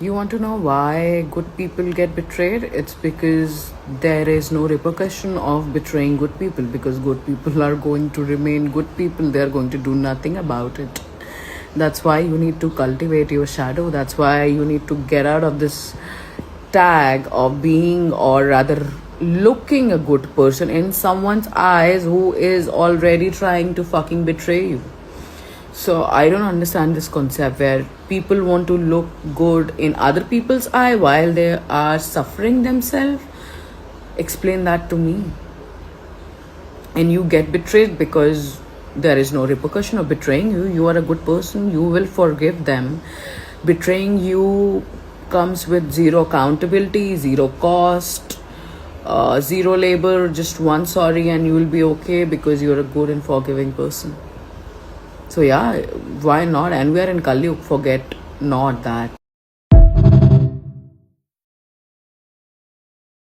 You want to know why good people get betrayed? It's because there is no repercussion of betraying good people, because good people are going to remain good people. They are going to do nothing about it. That's why you need to cultivate your shadow. That's why you need to get out of this tag of being, or rather looking, a good person in someone's eyes who is already trying to fucking betray you. So I don't understand this concept where people want to look good in other people's eye while they are suffering themselves. Explain that to me. And you get betrayed because there is no repercussion of betraying you. You are a good person, you will forgive them. Betraying you comes with zero accountability, zero cost, zero labor, just one sorry, and you will be okay because you're a good and forgiving person. So yeah, why not? And we are in Kali Yug, forget not that.